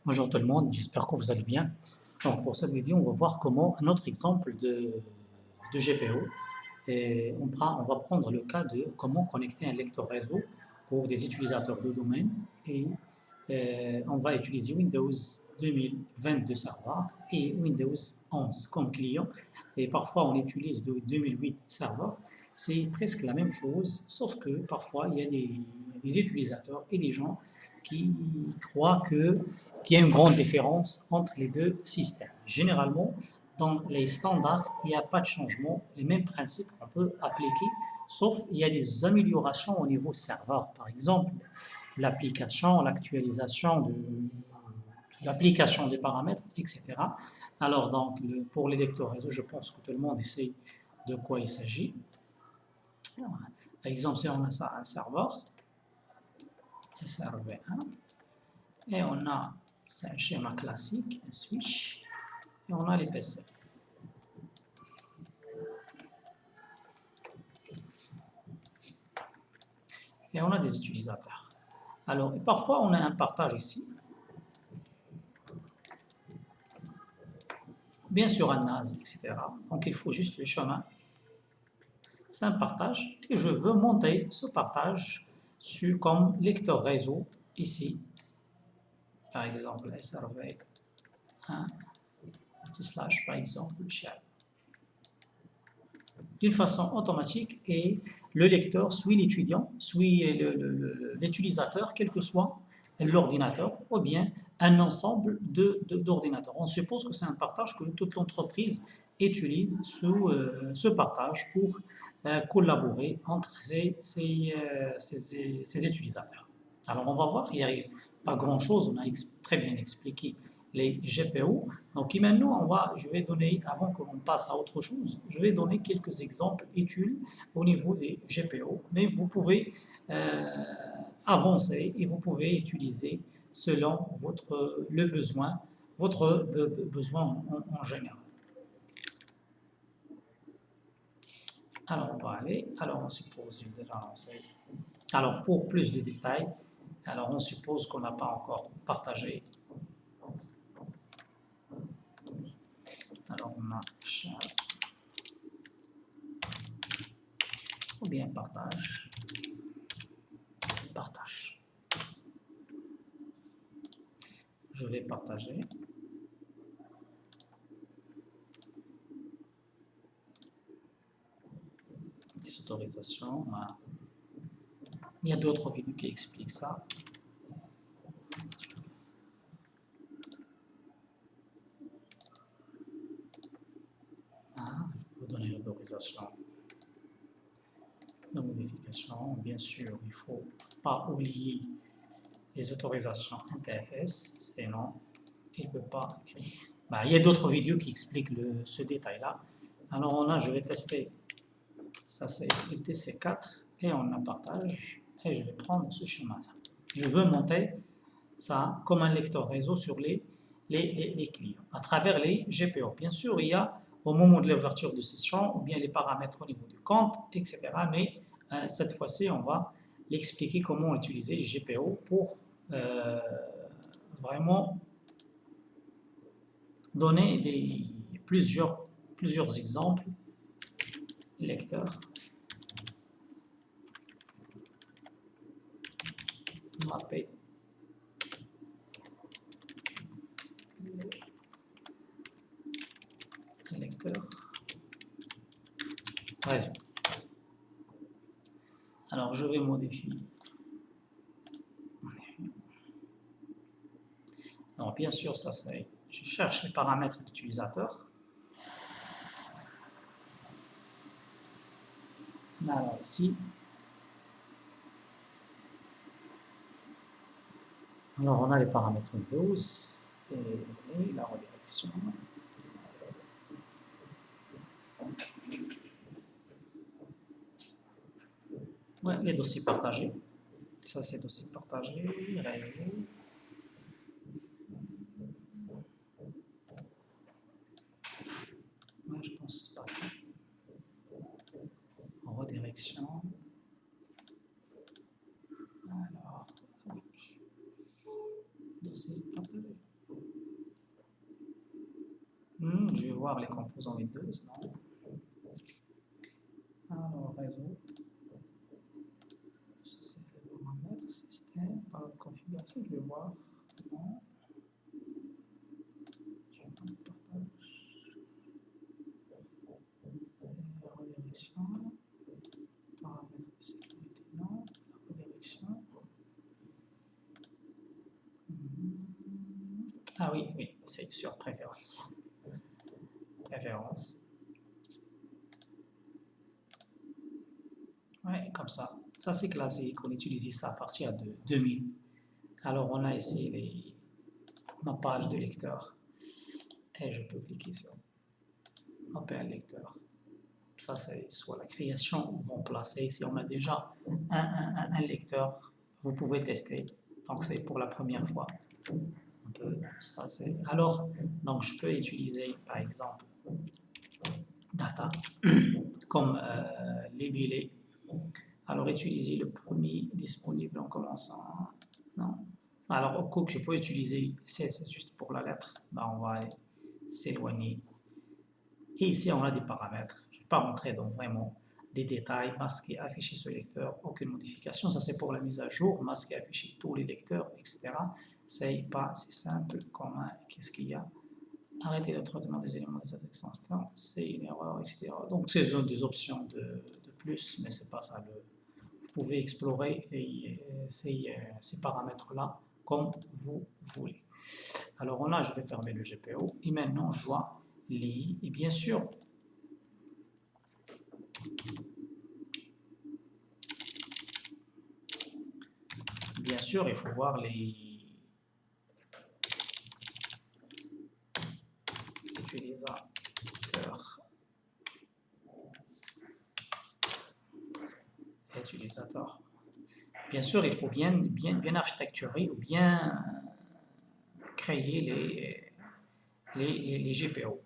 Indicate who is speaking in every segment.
Speaker 1: Bonjour tout le monde, j'espère que vous allez bien. Donc pour cette vidéo, on va voir comment un autre exemple de GPO. Et on va prendre le cas de comment connecter un lecteur réseau pour des utilisateurs de domaine. Et on va utiliser Windows 2022 Server et Windows 11 comme client. Et parfois on utilise le 2008 Server. C'est presque la même chose, sauf que parfois il y a des utilisateurs et des gens qui croient qu'il y a une grande différence entre les deux systèmes. Généralement, dans les standards, il n'y a pas de changement, les mêmes principes qu'on peut appliquer, sauf il y a des améliorations au niveau serveur. Par exemple, l'application, l'actualisation de l'application des paramètres, etc. Alors, donc, pour les lecteurs réseau, je pense que tout le monde essaye de quoi il s'agit. Par exemple, si on a un serveur, SRV1, et on a, c'est un schéma classique, un switch, et on a les PC. Et on a des utilisateurs. Alors, et parfois, on a un partage ici. Bien sûr, un NAS, etc. Donc, il faut juste le chemin. C'est un partage. Et je veux monter ce partage comme lecteur réseau ici. Par exemple, SRV1 / par exemple, share. D'une façon automatique et le lecteur suit l'étudiant, suit l'utilisateur, quel que soit l'ordinateur ou bien un ensemble d'ordinateurs. On suppose que c'est un partage que toute l'entreprise utilise ce partage pour collaborer entre ses utilisateurs. Alors on va voir, il n'y a pas grand-chose, on a très bien expliqué les GPO. Donc maintenant, je vais donner, avant que l'on passe à autre chose, je vais donner quelques exemples utiles au niveau des GPO. Mais vous pouvez avancer et vous pouvez utiliser selon votre besoin en général. Alors on va aller, alors on suppose, je vais déjà lancer. Alors pour plus de détails, alors on suppose qu'on n'a pas encore partagé. Alors on a share ou bien partage. Je vais partager. Des autorisations. Il y a d'autres vidéos qui expliquent ça. Je peux donner l'autorisation de modification. Bien sûr, il ne faut pas oublier les autorisations NTFS, sinon il ne peut pas écrire. Il y a d'autres vidéos qui expliquent ce détail-là. Alors là, je vais tester. Ça, c'est le TC4 et on a partage. Et je vais prendre ce chemin-là. Je veux monter ça comme un lecteur réseau sur les clients à travers les GPO. Bien sûr, il y a au moment de l'ouverture de session ou bien les paramètres au niveau du compte, etc. Mais cette fois-ci, on va l'expliquer comment utiliser les GPO pour vraiment donner plusieurs exemples. Lecteur, mappé, lecteur, réseau. Alors, je vais modifier. Alors, bien sûr, ça c'est... Je cherche les paramètres d'utilisateur. Alors, ici. Alors, on a les paramètres Windows et la redirection. Ouais, les dossiers partagés. Ça, c'est dossier partagé, réseau. Ouais, je pense que c'est pas ça. En redirection. Alors, oui. Dossier partagé. Je vais voir les composants Windows. Non. Alors, réseau. Ça, c'est le paramètre système. Par configuration, je vais voir. Non. Je vais partage. C'est redirection. Paramètres de sécurité, non. Redirection. Ah oui, oui, c'est sur préférence. Préférence. Ouais, comme ça. Ça, c'est classique. On utilise ça à partir de 2000. Alors, on a ici ma page de lecteur. Et je peux cliquer sur Open lecteur. Ça, c'est soit la création ou remplacer. Si on a déjà un lecteur, vous pouvez tester. Donc, c'est pour la première fois. Ça, c'est... Alors, donc, je peux utiliser, par exemple, data, comme libellé. Alors, utiliser le premier disponible en commençant. Non. Alors, au cas que je peux utiliser, c'est juste pour la lettre. Ben, on va aller s'éloigner. Et ici, on a des paramètres. Je ne vais pas rentrer dans vraiment des détails. Masquer, afficher ce lecteur, aucune modification. Ça, c'est pour la mise à jour. Masquer, afficher tous les lecteurs, etc. C'est pas si simple comme qu'est-ce qu'il y a. Arrêter le traitement des éléments de cette extension, c'est une erreur, etc. Donc, c'est des options de plus, mais c'est pas ça. Vous pouvez explorer ces paramètres-là comme vous voulez. Alors là, je vais fermer le GPO et maintenant, je dois lire. Et bien sûr, il faut voir les utilisateurs. Bien sûr, il faut bien architecturer ou bien créer les GPO.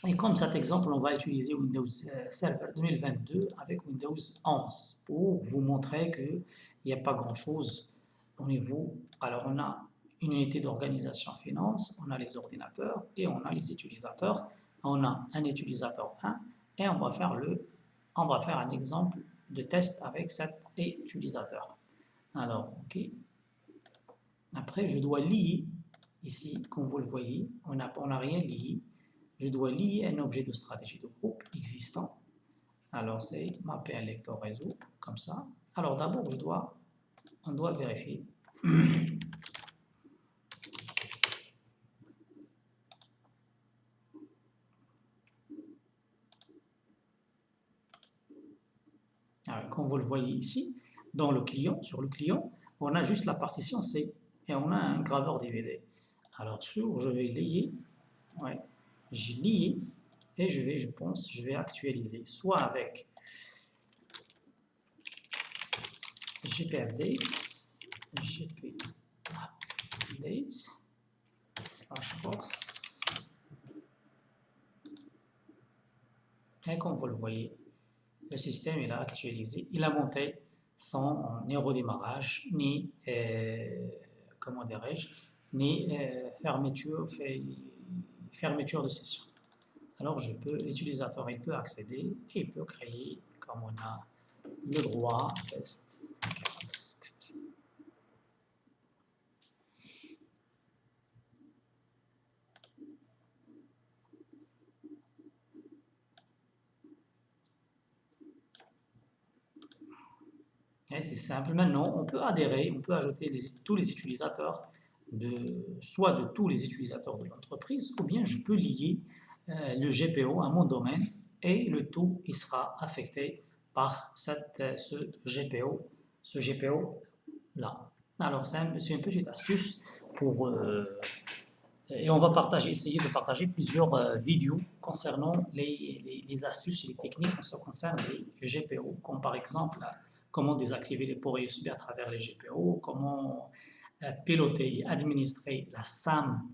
Speaker 1: Et comme cet exemple, on va utiliser Windows Server 2022 avec Windows 11 pour vous montrer qu'il n'y a pas grand-chose au niveau. Alors, on a une unité d'organisation finance, on a les ordinateurs et on a les utilisateurs. On a un utilisateur 1 et on va faire un exemple de test avec cet utilisateur. Alors, OK. Après, je dois lier, ici, comme vous le voyez, on n'a rien lié. Je dois lier un objet de stratégie de groupe existant. Alors, c'est mapper un lecteur réseau, comme ça. Alors, d'abord, on doit vérifier. Alors, comme vous le voyez ici, dans le client, sur le client, on a juste la partition C et on a un graveur DVD. Alors, je vais lier, ouais, j'ai lié et je vais actualiser soit avec gpupdates /force. Et comme vous le voyez, le système il a actualisé, il a monté sans ni redémarrage, ni comment dirais-je, ni fermeture de session. Alors l'utilisateur il peut accéder et il peut créer, comme on a le droit, test. C'est simple. Maintenant, on peut adhérer, on peut ajouter tous les utilisateurs, soit de tous les utilisateurs de l'entreprise, ou bien je peux lier le GPO à mon domaine et le tout il sera affecté par ce GPO là. Alors, c'est une petite astuce pour... et on va essayer de partager plusieurs vidéos concernant les astuces et les techniques en ce qui concerne les GPO, comme par exemple comment désactiver les ports USB à travers les GPO, comment piloter et administrer la SAM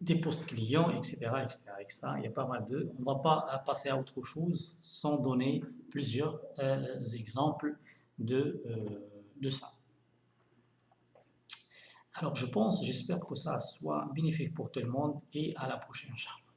Speaker 1: des postes clients, etc., etc., etc. Il y a pas mal de... On ne va pas passer à autre chose sans donner plusieurs exemples de ça. Alors je pense, j'espère que ça soit bénéfique pour tout le monde et à la prochaine. Inch'Allah.